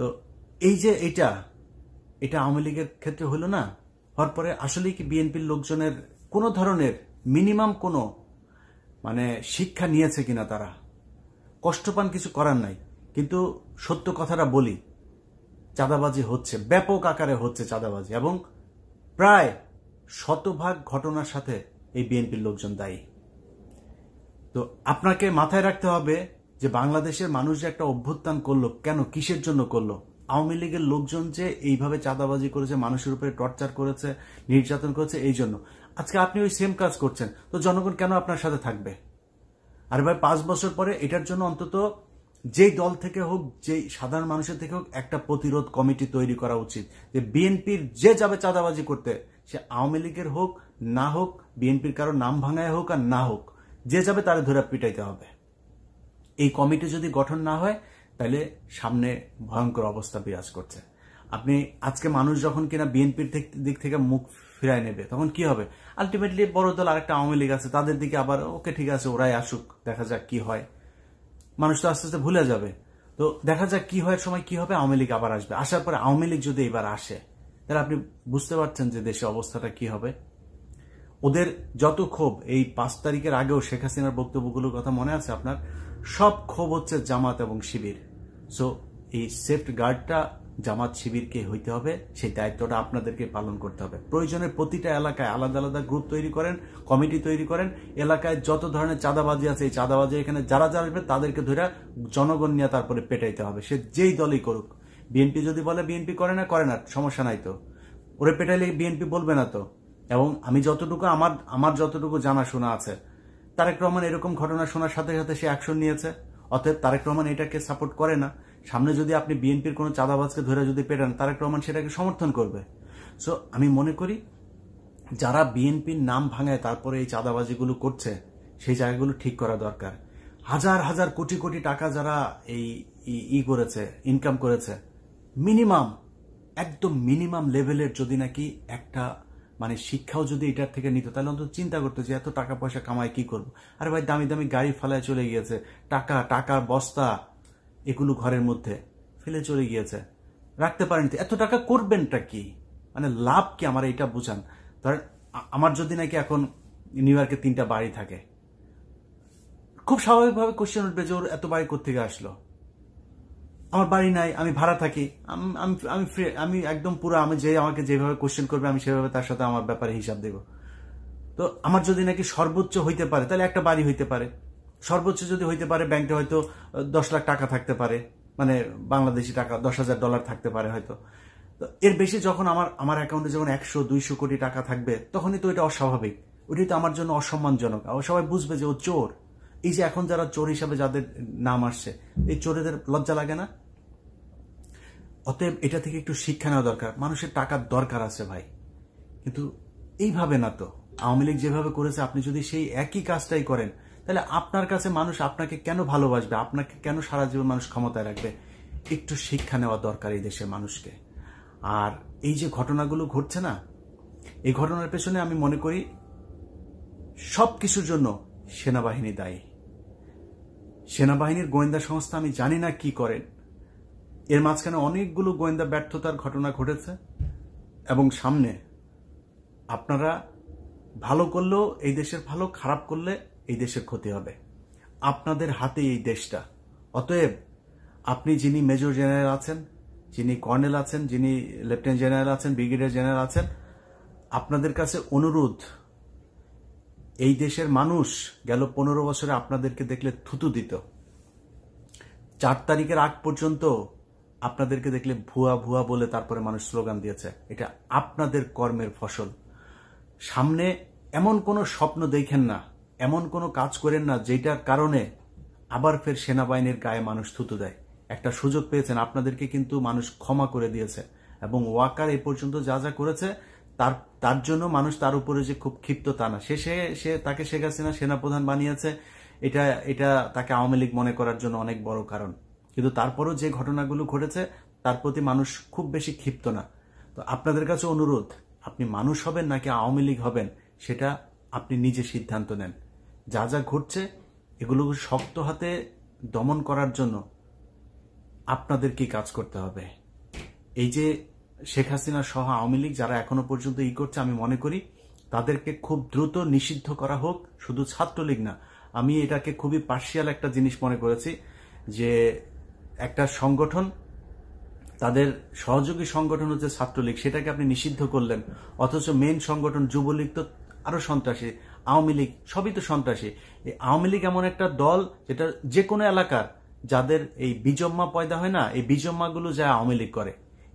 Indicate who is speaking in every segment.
Speaker 1: তো এই যে এটা আওয়ামী লীগের ক্ষেত্রে হলো না, হওয়ার পরে আসলে কি বিএনপির লোকজনের কোনো ধরনের মিনিমাম কোনো মানে শিক্ষা নিয়েছে কিনা? তারা কষ্ট পান, কিছু করার নাই, কিন্তু সত্য কথাটা বলি, চাঁদাবাজি হচ্ছে, ব্যাপক আকারে হচ্ছে চাঁদাবাজি, এবং প্রায় শতভাগ ঘটনার সাথে এই বিএনপির লোকজন দায়ী। তো আপনাকে মাথায় রাখতে হবে যে বাংলাদেশের মানুষ যে একটা অভ্যুত্থান করলো, কেন, কিসের জন্য করলো? আওয়ামী লীগের লোকজন যে এইভাবে চাঁদাবাজি করেছে, মানুষের উপরে টর্চার করেছে, নির্যাতন করেছে, এই জন্য আজকে আপনি ওই সেম কাজ করছেন। তো জনগণ কেন আপনার সাথে থাকবে? আর ভাই 5 বছর পরে এটার জন্য অন্তত যেই দল থেকে হোক, যেই সাধারণ মানুষের থেকে হোক, একটা প্রতিরোধ কমিটি তৈরি করা উচিত, যে বিএনপির যে যাবে চাঁদাবাজি করতে, সে আওয়ামী লীগের হোক না হোক, বিএনপির কারো নাম ভাঙায় হোক আর না হোক, যে যাবে তারা ধরে পিটাইতে হবে। এই কমিটি যদি গঠন না হয় তাহলে সামনে ভয়ঙ্কর অবস্থা বিরাজ করছে। আপনি আজকে মানুষ যখন কিনা বিএনপির দিক থেকে মুখ ফিরায় নেবে, তখন কি হবে? আলটিমেটলি বড় দল আরেকটা আওয়ামী লীগ আছে, তাদের দিকে আবার ওকে ঠিক আছে, ওরাই আসুক, দেখা যাক কি হয়। মানুষ তো আস্তে আস্তে ভুলে যাবে। তো দেখা যাক কি হয়, সময় কি হবে, আওয়ামী লীগ আবার আসবে। আসার পরে আওয়ামী লীগ যদি এবার আসে, তাহলে আপনি বুঝতে পারছেন যে দেশে অবস্থাটা কি হবে। ওদের যত ক্ষোভ, এই 5 তারিখের আগেও শেখ হাসিনার বক্তব্যগুলোর কথা মনে আছে আপনার? সব ক্ষোভ হচ্ছে জামাত এবং শিবির। সো এই সেফট গার্ডটা জামাত শিবিরকে হইতে হবে, সেই দায়িত্বটা আপনাদেরকে পালন করতে হবে। প্রয়োজনে প্রতিটা এলাকায় আলাদা আলাদা গ্রুপ তৈরি করেন, কমিটি তৈরি করেন, এলাকায় যত ধরনের চাঁদাবাজি আছে, এই চাঁদাবাজি এখানে যারা যারা আসবে তাদেরকে ধরে জনগণ নিয়ে তারপরে পেটাইতে হবে, সে যেই দলই করুক। বিএনপি যদি বলে বিএনপি করে না, সমস্যা নাই তো, ওরে পেটাইলে বিএনপি বলবে না তো। এবং আমি যতটুকু আমার যতটুকু জানাশোনা আছে, তারেক রহমান এরকম ঘটনা শোনার সাথে সাথে সে অ্যাকশন নিয়েছে। অতএব তারেক রহমান এটাকে সাপোর্ট করে না। সামনে যদি আপনি বিএনপির কোনো চাঁদাবাজকে ধরে যদি পেটান, তারেক রহমান সেটাকে সমর্থন করবে। সো আমি মনে করি যারা বিএনপির নাম ভাঙায় তারপরে এই চাঁদাবাজিগুলো করছে, সেই জায়গাগুলো ঠিক করা দরকার। হাজার হাজার কোটি কোটি টাকা যারা এই করেছে, ইনকাম করেছে, মিনিমাম, একদম মিনিমাম লেভেলের যদি নাকি একটা মানে শিক্ষাও যদি এটার থেকে নিত, তাহলে অন্তত চিন্তা করতো যে এত টাকা পয়সা কামায় কি করবো। আরে ভাই, দামি দামি গাড়ি ফেলায় চলে গিয়েছে, টাকার বস্তা এগুলো ঘরের মধ্যে ফেলে চলে গিয়েছে, রাখতে পারেন। এত টাকা করবেনটা কি, মানে লাভ কি? আমার এটা বুঝান। ধরেন আমার যদি নাকি এখন নিউ ইয়র্কে 3টা বাড়ি থাকে, খুব স্বাভাবিকভাবে কোশ্চেন উঠবে যে ওর এত বাড়ি কোত্থেকে আসলো। আমার বাড়ি নাই, আমি ভাড়া থাকি, আমি একদম পুরো, আমি যে আমাকে যেভাবে কোশ্চেন করবে আমি সেভাবে তার সাথে আমার ব্যাপারে হিসাব দেব। তো আমার যদি নাকি সর্বোচ্চ হইতে পারে, তাহলে একটা বাড়ি হইতে পারে। সর্বোচ্চ যদি হইতে পারে, ব্যাংকে হয়তো 10 লাখ টাকা থাকতে পারে, মানে বাংলাদেশি টাকা $10,000 থাকতে পারে হয়তো। তো এর বেশি যখন আমার অ্যাকাউন্টে যখন 100-200 কোটি টাকা থাকবে, তখনই তো এটা অস্বাভাবিক, ওইটাই তো আমার জন্য অসম্মানজনক। সবাই বুঝবে যে ও চোর। এই যে এখন যারা চোর হিসাবে যাদের নাম আসছে, এই চোরেদের লজ্জা লাগে না? অতএব এটা থেকে একটু শিক্ষা নেওয়া দরকার। মানুষের টাকার দরকার আছে ভাই, কিন্তু এইভাবে না তো। আওয়ামী লীগ যেভাবে করেছে, আপনি যদি সেই একই কাজটাই করেন, তাহলে আপনার কাছে মানুষ আপনাকে কেন ভালোবাসবে, আপনাকে কেন সারা জীবন মানুষ ক্ষমতায় রাখবে? একটু শিক্ষা নেওয়া দরকার এই দেশের মানুষকে। আর এই যে ঘটনাগুলো ঘটছে না, এই ঘটনার পেছনে আমি মনে করি সবকিছুর জন্য সেনাবাহিনী দায়ী। সেনাবাহিনীর গোয়েন্দা সংস্থা আমি জানি না কি করেন, এর মাঝখানে অনেকগুলো গোয়েন্দা ব্যর্থতার ঘটনা ঘটেছে, এবং সামনে আপনারা ভালো করলেও এই দেশের ভালো, খারাপ করলে এই দেশের ক্ষতি হবে। আপনাদের হাতে এই দেশটা। অতএব আপনি যিনি মেজর জেনারেল আছেন, যিনি কর্নেল আছেন, যিনি লেফটেন্যান্ট জেনারেল আছেন, ব্রিগেডিয়ার জেনারেল আছেন, আপনাদের কাছে অনুরোধ, এই দেশের মানুষ গেল 15 বছরে আপনাদেরকে দেখলে থুতু দিত। 4 তারিখের আগ পর্যন্ত আপনাদেরকে দেখলে ভুয়া ভুয়া বলে তারপরে মানুষ স্লোগান দিয়েছে। এটা আপনাদের কর্মের ফসল। সামনে এমন কোনো স্বপ্ন দেখেন না, এমন কোনো কাজ করেন না যেটার কারণে আবার ফের সেনাবাহিনীর গায়ে মানুষ থুতু দেয়। একটা সুযোগ পেয়েছেন, আপনাদেরকে কিন্তু মানুষ ক্ষমা করে দিয়েছে, এবং ওয়াকার এই পর্যন্ত যা যা করেছে তার জন্য মানুষ তার উপরে যে খুব ক্ষিপ্ত তা না। সে তাকে শেখ হাসিনা সেনাপ্রধান বানিয়েছে, এটা তাকে আওয়ামী লীগ মনে করার জন্য অনেক বড় কারণ। কিন্তু তারপরও যে ঘটনাগুলো ঘটেছে তার প্রতি মানুষ খুব বেশি ক্ষিপ্ত না। তো আপনাদের কাছে অনুরোধ, আপনি মানুষ হবেন নাকি আওয়ামী লীগ হবেন, সেটা আপনি নিজে সিদ্ধান্ত নেন। যা যা ঘটছে এগুলো শক্ত হাতে দমন করার জন্য আপনাদের কি কাজ করতে হবে? এই যে শেখ হাসিনা সহ আওয়ামী লীগ যারা এখনো পর্যন্ত করছে, আমি মনে করি তাদেরকে খুব দ্রুত নিষিদ্ধ করা হোক। শুধু ছাত্রলীগ না, আমি এটাকে খুবই পার্শিয়াল একটা জিনিস মনে করেছি যে একটা সংগঠন, তাদের সহযোগী সংগঠন হচ্ছে ছাত্রলীগ, সেটাকে আপনি নিষিদ্ধ করলেন, অথচ মেন সংগঠন যুবলীগ তো আরো সন্ত্রাসী, আওয়ামী লীগ সবই তো সন্ত্রাসী। এই আওয়ামী লীগ এমন একটা দল যেটা যে কোনো এলাকার যাদের এই বিজম্মা পয়দা হয় না, এই বিজম্মাগুলো যা আওয়ামী লীগ করে,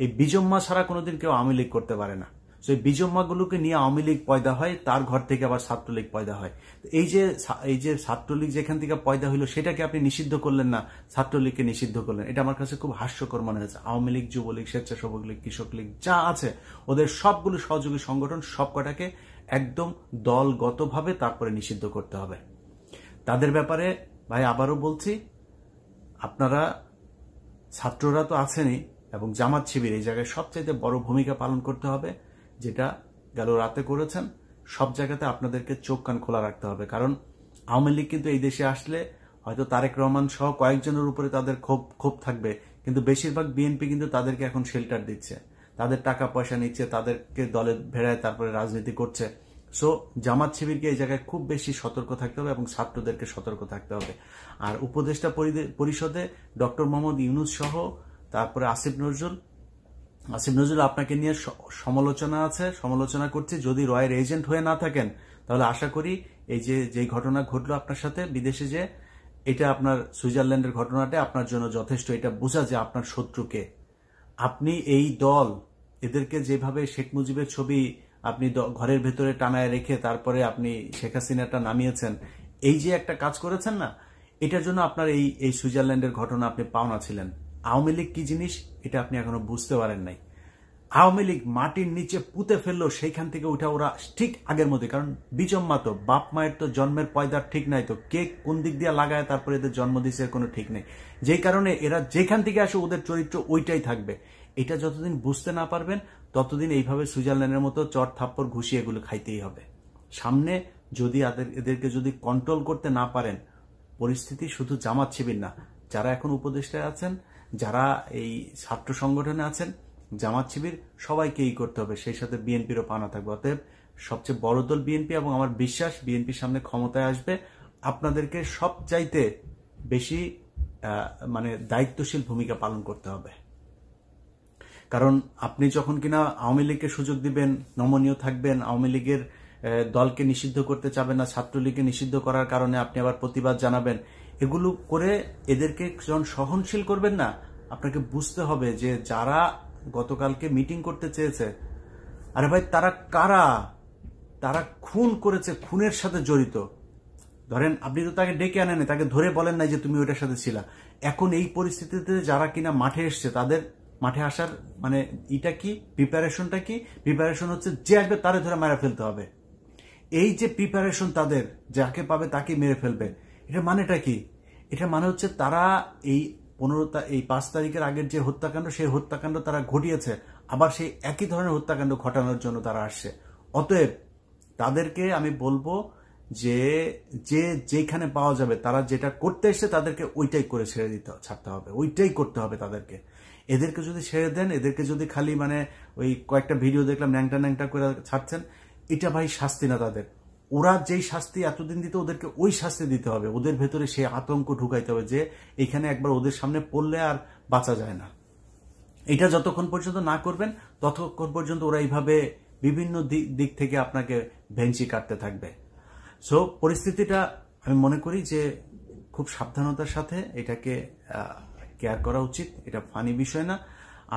Speaker 1: এই বিজম্মা ছাড়া কোনোদিন কেউ আওয়ামী লীগ করতে পারে না। সেই বিজম্মাগুলোকে নিয়ে আওয়ামী লীগ পয়দা হয়, তার ঘর থেকে আবার ছাত্রলীগ পয়দা হয়। এই যে ছাত্রলীগ যেখান থেকে পয়দা হইলো সেটাকে আপনি নিষিদ্ধ করলেন না, ছাত্রলীগকে নিষিদ্ধ করলেন, এটা আমার কাছে খুব হাস্যকর মনে হয়েছে। আওয়ামী লীগ, যুবলীগ, স্বেচ্ছাসেবক লীগ, কৃষক লীগ যা আছে ওদের সবগুলো সহযোগী সংগঠন সবকটাকে একদম দলগতভাবে তারপরে নিষিদ্ধ করতে হবে। তাদের ব্যাপারে ভাই আবারও বলছি, আপনারা ছাত্ররা তো আছেনই এবং জামাত শিবির এই জায়গায় সবচাইতে বড় ভূমিকা পালন করতে হবে, যেটা গেল রাতে করেছেন। সব জায়গাতে আপনাদেরকে চোখ কান খোলা রাখতে হবে, কারণ আওয়ামী লীগ কিন্তু এই দেশে আসলে হয়তো তারেক রহমান সহ কয়েকজনের উপরে তাদের ক্ষোভ থাকবে, কিন্তু বেশিরভাগ বিএনপি কিন্তু তাদেরকে এখন শেল্টার দিচ্ছে, তাদের টাকা পয়সা নিচ্ছে, তাদেরকে দলে ভেড়ায় তারপরে রাজনীতি করছে। সো জামাত শিবিরকে এই জায়গায় খুব বেশি সতর্ক থাকতে হবে এবং ছাত্রদেরকে সতর্ক থাকতে হবে। আর উপদেষ্টা পরিষদে ডক্টর মোহাম্মদ ইউনূস সহ তারপরে আসিফ নজরুল আপনাকে নিয়ে সমালোচনা করছে। যদি রয়ের এজেন্ট হয়ে না থাকেন তাহলে আশা করি এই যে ঘটনা ঘটলো আপনার সাথে বিদেশে, যে এটা আপনার সুইজারল্যান্ডের ঘটনাটা আপনার জন্য যথেষ্ট। এটা বোঝা যে আপনার শত্রুকে, আপনি এই দল এদেরকে যেভাবে শেখ মুজিবের ছবি আপনি ঘরের ভেতরে টানায় রেখে তারপরে আপনি শেখ হাসিনাটা নামিয়েছেন, এই যে একটা কাজ করেছেন না, এটার জন্য আপনার এই সুইজারল্যান্ডের ঘটনা আপনি পাওনা ছিলেন। আওয়ামী লীগ কি জিনিস এটা আপনি এখনো বুঝতে পারেন নাই। আওয়ামী লীগ মাটির নিচে পুঁতে ফেললো, সেইখান থেকে উঠা ওরা ঠিক আগের মধ্যে, কারণ বিজম্মা তো বাপ মায়ের তো জন্মের পয়দার ঠিক নাই, তো কে কোন দিক দিয়ে লাগায় তারপরে এদের জন্ম দিচ্ছে কোনো ঠিক নেই। যেই কারণে এরা যেখান থেকে আসে ওদের চরিত্র ওইটাই থাকবে। এটা যতদিন বুঝতে না পারবেন ততদিন এইভাবে সুইজারল্যান্ডের মতো চট থাপ্পড় ঘুষি এগুলো খাইতেই হবে। সামনে যদি এদেরকে যদি কন্ট্রোল করতে না পারেন, পরিস্থিতি শুধু জামাত শিবির না, যারা এখন উপদেষ্টায় আছেন, যারা এই ছাত্র সংগঠনে আছেন, জামাত শিবির সবাইকেই করতে হবে, সেই সাথে বিএনপিরও পানা থাকবে। অতএব সবচেয়ে বড় দল বিএনপি এবং আমার বিশ্বাস বিএনপির সামনে ক্ষমতায় আসবে। আপনাদেরকে সবচাইতে বেশি দায়িত্বশীল ভূমিকা পালন করতে হবে, কারণ আপনি যখন কিনা আওয়ামী লীগকে সুযোগ দিবেন, নমনীয় থাকবেন, আওয়ামী লীগের দলকে নিষিদ্ধ করতে চাবেন না, ছাত্রলীগকে নিষিদ্ধ করার কারণে আপনি আবার প্রতিবাদ জানাবেন, এগুলো করে এদেরকে যখন সহনশীল করবেন না, আপনাকে বুঝতে হবে যে যারা গতকালকে মিটিং করতে চেয়েছে, আরে ভাই তারা কারা? তারা খুন করেছে, খুনের সাথে জড়িত। ধরেন আপনি তো তাকে ডেকে আনেন, তাকে ধরে বলেন নাই যে তুমি ওইটার সাথে ছিলা। এখন এই পরিস্থিতিতে যারা কিনা মাঠে এসছে, তাদের মাঠে আসার এটা কি প্রিপারেশনটা কি? প্রিপারেশন হচ্ছে যে আসবে তারে ধরে মেরে ফেলতে হবে। এই যে প্রিপারেশন তাদের, যাকে পাবে তাকে মেরে ফেলবে, এটা মানেটা কি? এটা মানে হচ্ছে তারা এই 5 তারিখের আগের যে হত্যাকাণ্ড, সেই হত্যাকাণ্ড তারা ঘটিয়েছে, আবার সেই একই ধরনের হত্যাকাণ্ড ঘটানোর জন্য তারা আসছে। অতএব তাদেরকে আমি বলবো যে যেখানে পাওয়া যাবে তারা যেটা করতে এসছে তাদেরকে ওইটাই করে ছাড়তে হবে, ওইটাই করতে হবে তাদেরকে। এদেরকে যদি ছেড়ে দেন, এদেরকে যদি খালি ওই কয়েকটা ভিডিও দেখলাম ন্যাংটা করে ছাড়ছেন, এটা ভাই শাস্তি না তাদের। ওরা যেই শাস্তি এতদিন দিত ওদেরকে ওই শাস্তি দিতে হবে, ওদের ভেতরে সে আতঙ্ক ঢুকাইতে হবে যে এখানে একবার ওদের সামনে পড়লে আর বাঁচা যায় না। এটা যতক্ষণ পর্যন্ত না করবেন ততক্ষণ পর্যন্ত ওরা এইভাবে বিভিন্ন দিক থেকে আপনাকে ভেঞ্চি কাটতে থাকবে। সো পরিস্থিতিটা আমি মনে করি যে খুব সাবধানতার সাথে এটাকে কেয়ার করা উচিত। এটা ফানি বিষয় না,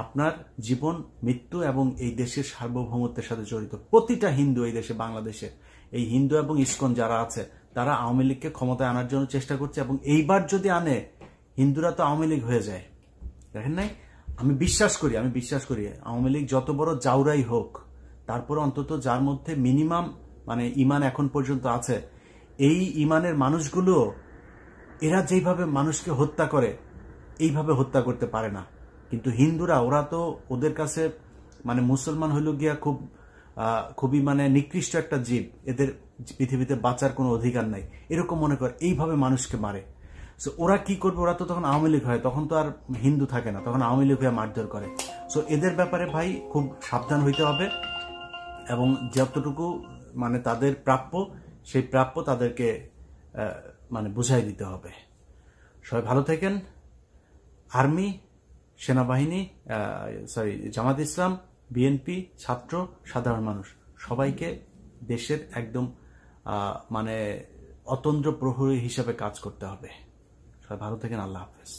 Speaker 1: আপনার জীবন মৃত্যু এবং এই দেশের সার্বভৌমত্বের সাথে জড়িত। প্রতিটা হিন্দু এই দেশে, বাংলাদেশে এই হিন্দু এবং ইসকন যারা আছে তারা আওয়ামী লীগকে ক্ষমতায় আনার জন্য চেষ্টা করছে, এবং এইবার যদি আনে হিন্দুরা তো আওয়ামী লীগ হয়ে যায়। দেখেন নাই, আমি বিশ্বাস করি আওয়ামী লীগ যত বড় জাউরাই হোক, তারপরে অন্তত যার মধ্যে মিনিমাম ইমান এখন পর্যন্ত আছে, এই ইমানের মানুষগুলো এরা যেইভাবে মানুষকে হত্যা করে এইভাবে হত্যা করতে পারে না। কিন্তু হিন্দুরা, ওরা তো ওদের কাছে মুসলমান হইল গিয়া খুবই নিকৃষ্ট একটা জীব, এদের পৃথিবীতে বাঁচার কোনো অধিকার নাই, এরকম মনে করে এইভাবে মানুষকে মারে। সো ওরা কি করবে, ওরা তো তখন আওয়ামী লীগ হয়, তখন তো আর হিন্দু থাকে না, তখন আওয়ামী লীগ হয়ে মারধর করে। সো এদের ব্যাপারে ভাই খুব সাবধান হইতে হবে, এবং যতটুকু মানে তাদের প্রাপ্য, সেই প্রাপ্য তাদেরকে মানে বুঝাই দিতে হবে। সবাই ভালো থাকেন। আর্মি, সেনাবাহিনী, জামাত ইসলাম, বিএনপি, ছাত্র, সাধারণ মানুষ সবাইকে দেশের একদম মানে অতন্দ্র প্রহরী হিসাবে কাজ করতে হবে। সবাই ভালো থাকেন। আল্লাহ হাফেজ।